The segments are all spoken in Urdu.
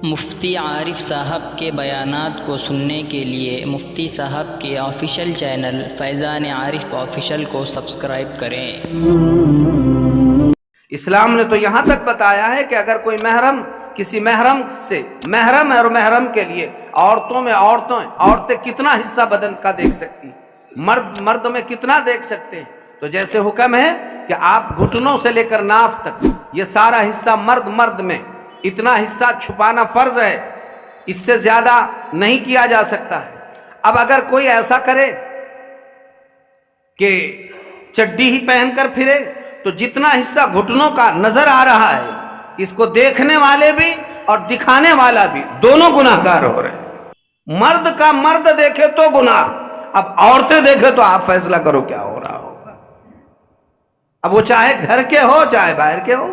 مفتی عارف صاحب کے بیانات کو سننے کے لیے مفتی صاحب کے آفیشیل چینل فیضان عارف آفیشیل کو سبسکرائب کریں۔ اسلام نے تو یہاں تک بتایا ہے کہ اگر کوئی محرم کسی محرم سے محرم ہے اور محرم کے لیے عورتیں کتنا حصہ بدن کا دیکھ سکتی، مرد میں کتنا دیکھ سکتے ہیں، تو جیسے حکم ہے کہ آپ گھٹنوں سے لے کر ناف تک یہ سارا حصہ مرد میں اتنا حصہ چھپانا فرض ہے، اس سے زیادہ نہیں کیا جا سکتا ہے۔ اب اگر کوئی ایسا کرے کہ چڈی ہی پہن کر پھرے تو جتنا حصہ گھٹنوں کا نظر آ رہا ہے اس کو دیکھنے والے بھی اور دکھانے والا بھی دونوں گناہگار ہو رہے ہیں۔ مرد کا مرد دیکھے تو گناہ، اب عورتیں دیکھے تو آپ فیصلہ کرو کیا ہو رہا ہوگا۔ اب وہ چاہے گھر کے ہو چاہے باہر کے ہو،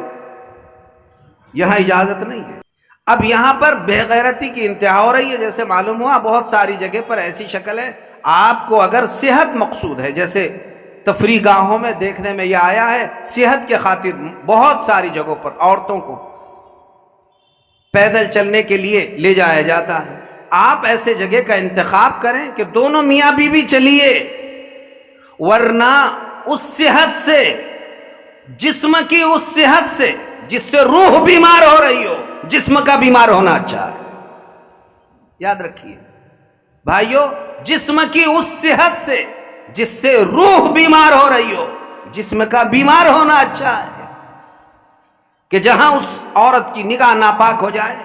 یہاں اجازت نہیں ہے۔ اب یہاں پر بے غیرتی کی انتہا ہو رہی ہے، جیسے معلوم ہوا بہت ساری جگہ پر ایسی شکل ہے، آپ کو اگر صحت مقصود ہے، جیسے تفریح گاہوں میں دیکھنے میں یہ آیا ہے، صحت کے خاطر بہت ساری جگہوں پر عورتوں کو پیدل چلنے کے لیے لے جایا جاتا ہے۔ آپ ایسے جگہ کا انتخاب کریں کہ دونوں میاں بیوی چلیے، ورنہ اس صحت سے، جسم کی اس صحت سے جس سے روح بیمار ہو رہی ہو، جسم کا بیمار ہونا اچھا ہے۔ یاد رکھیے بھائیو، جسم کی اس صحت سے جس سے روح بیمار ہو رہی ہو، جسم کا بیمار ہونا اچھا ہے، کہ جہاں اس عورت کی نگاہ ناپاک ہو جائے،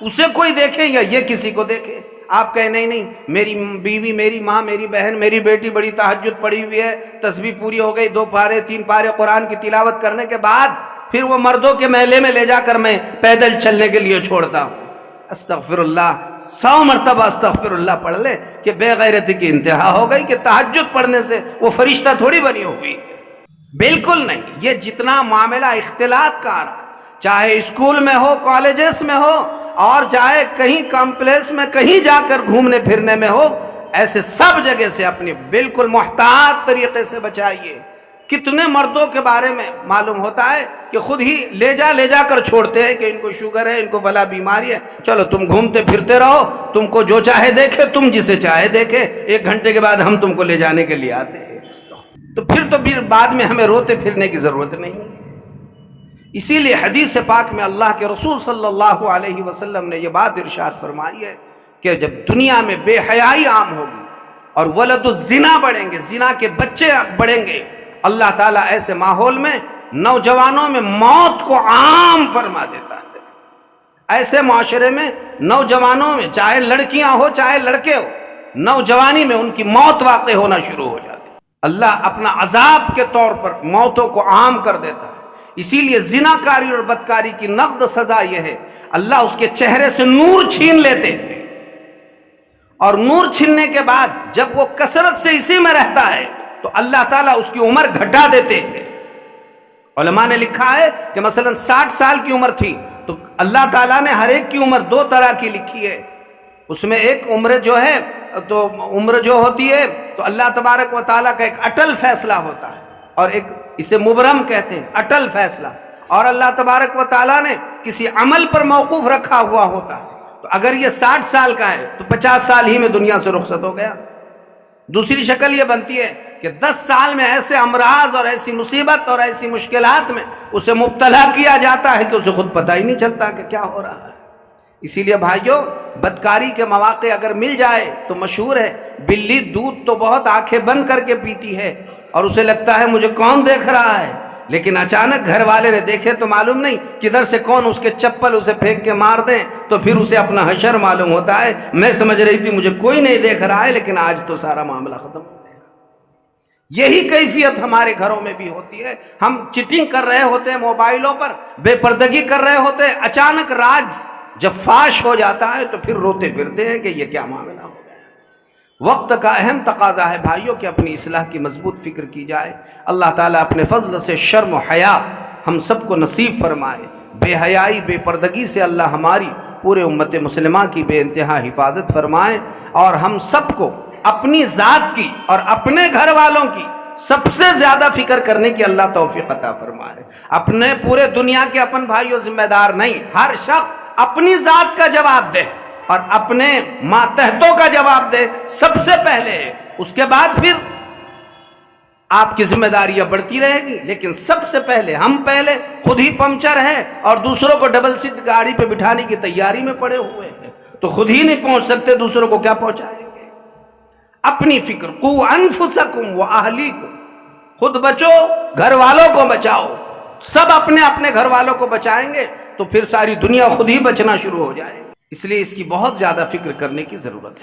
اسے کوئی دیکھے یا یہ کسی کو دیکھے، آپ کہیں نہیں میری بیوی، میری ماں، میری بہن، میری بیٹی بڑی تہجد پڑھی ہوئی ہے، تسبیح پوری ہو گئی، 2 پارے 3 پارے قرآن کی تلاوت کرنے کے بعد پھر وہ مردوں کے محلے میں لے جا کر میں پیدل چلنے کے لیے چھوڑتا ہوں۔ استغفر اللہ، 100 مرتبہ استغفر اللہ پڑھ لے کہ بے غیرتی کی انتہا ہو گئی، کہ تہجد پڑھنے سے وہ فرشتہ تھوڑی بنی ہوئی ہے، بالکل نہیں۔ یہ جتنا معاملہ اختلاط کا آ رہا ہے، چاہے اسکول میں ہو، کالجز میں ہو، اور چاہے کہیں کمپلیکس میں کہیں جا کر گھومنے پھرنے میں ہو، ایسے سب جگہ سے اپنی بالکل محتاط طریقے سے بچائیے۔ کتنے مردوں کے بارے میں معلوم ہوتا ہے کہ خود ہی لے جا کر چھوڑتے ہیں کہ ان کو شوگر ہے، ان کو فلاں بیماری ہے، چلو تم گھومتے پھرتے رہو، تم کو جو چاہے دیکھے، تم جسے چاہے دیکھے، 1 گھنٹے کے بعد ہم تم کو لے جانے کے لیے آتے ہیں، تو پھر بعد میں ہمیں روتے پھرنے کی ضرورت نہیں ہے۔ اسی لیے حدیث پاک میں اللہ کے رسول صلی اللہ علیہ وسلم نے یہ بات ارشاد فرمائی ہے کہ جب دنیا میں بے حیائی عام ہوگی اور ولد الزنا بڑھیں گے، زنا کے بچے بڑھیں گے، اللہ تعالیٰ ایسے ماحول میں نوجوانوں میں موت کو عام فرما دیتا ہے۔ ایسے معاشرے میں نوجوانوں میں، چاہے لڑکیاں ہو چاہے لڑکے ہو، نوجوانی میں ان کی موت واقع ہونا شروع ہو جاتی ہے۔ اللہ اپنا عذاب کے طور پر موتوں کو عام کر دیتا ہے۔ اسی لیے زناکاری اور بدکاری کی نقد سزا یہ ہے، اللہ اس کے چہرے سے نور چھین لیتے ہیں، اور نور چھیننے کے بعد جب وہ کثرت سے اسی میں رہتا ہے تو اللہ تعالیٰ اس کی عمر گھٹا دیتے ہیں۔ علماء نے لکھا ہے کہ مثلا 60 سال کی عمر تھی تو اللہ تعالیٰ نے ہر ایک کی عمر 2 طرح کی لکھی ہے۔ اس میں ایک عمر جو ہے، تو عمر جو ہوتی ہے تو اللہ تبارک و تعالیٰ کا ایک اٹل فیصلہ ہوتا ہے، اور ایک اسے مبرم کہتے ہیں، اٹل فیصلہ، اور اللہ تبارک و تعالیٰ نے کسی عمل پر موقوف رکھا ہوا ہوتا ہے۔ تو اگر یہ 60 سال کا ہے تو 50 سال ہی میں دنیا سے رخصت ہو گیا۔ دوسری شکل یہ بنتی ہے کہ 10 سال میں ایسے امراض اور ایسی مصیبت اور ایسی مشکلات میں اسے مبتلا کیا جاتا ہے کہ اسے خود پتہ ہی نہیں چلتا کہ کیا ہو رہا ہے۔ اسی لیے بھائیو، بدکاری کے مواقع اگر مل جائے تو مشہور ہے، بلی دودھ تو بہت آنکھیں بند کر کے پیتی ہے اور اسے لگتا ہے مجھے کون دیکھ رہا ہے، لیکن اچانک گھر والے نے دیکھے تو معلوم نہیں کدھر سے کون اس کے چپل اسے پھینک کے مار دیں، تو پھر اسے اپنا حشر معلوم ہوتا ہے، میں سمجھ رہی تھی مجھے کوئی نہیں دیکھ رہا ہے، لیکن آج تو سارا معاملہ ختم ہو گیا۔ یہی کیفیت ہمارے گھروں میں بھی ہوتی ہے، ہم چیٹنگ کر رہے ہوتے ہیں موبائلوں پر، بے پردگی کر رہے ہوتے ہیں، اچانک راز جب فاش ہو جاتا ہے تو پھر روتے پھرتے ہیں کہ یہ کیا معاملہ ہو گیا۔ وقت کا اہم تقاضا ہے بھائیوں کہ اپنی اصلاح کی مضبوط فکر کی جائے۔ اللہ تعالیٰ اپنے فضل سے شرم و حیا ہم سب کو نصیب فرمائے۔ بے حیائی، بے پردگی سے اللہ ہماری پورے امت مسلمہ کی بے انتہا حفاظت فرمائے، اور ہم سب کو اپنی ذات کی اور اپنے گھر والوں کی سب سے زیادہ فکر کرنے کی اللہ توفیق عطا فرمائے. اپنے پورے دنیا کے اپن بھائیوں ذمہ دار نہیں، ہر شخص اپنی ذات کا جواب دے اور اپنے ماتحتوں کا جواب دے سب سے پہلے. اس کے بعد پھر آپ کی ذمہ داریاں بڑھتی رہے گی، لیکن سب سے پہلے ہم پہلے خود ہی پنکچر ہے اور دوسروں کو ڈبل سیٹ گاڑی پہ بٹھانے کی تیاری میں پڑے ہوئے ہیں، تو خود ہی نہیں پہنچ سکتے، دوسروں کو کیا پہنچائیں گے؟ اپنی فکر، قو انفسکم واہلیکم، خود بچو، گھر والوں کو بچاؤ. سب اپنے اپنے گھر والوں کو بچائیں گے تو پھر ساری دنیا خود ہی بچنا شروع ہو جائے گی. اس لیے اس کی بہت زیادہ فکر کرنے کی ضرورت ہے.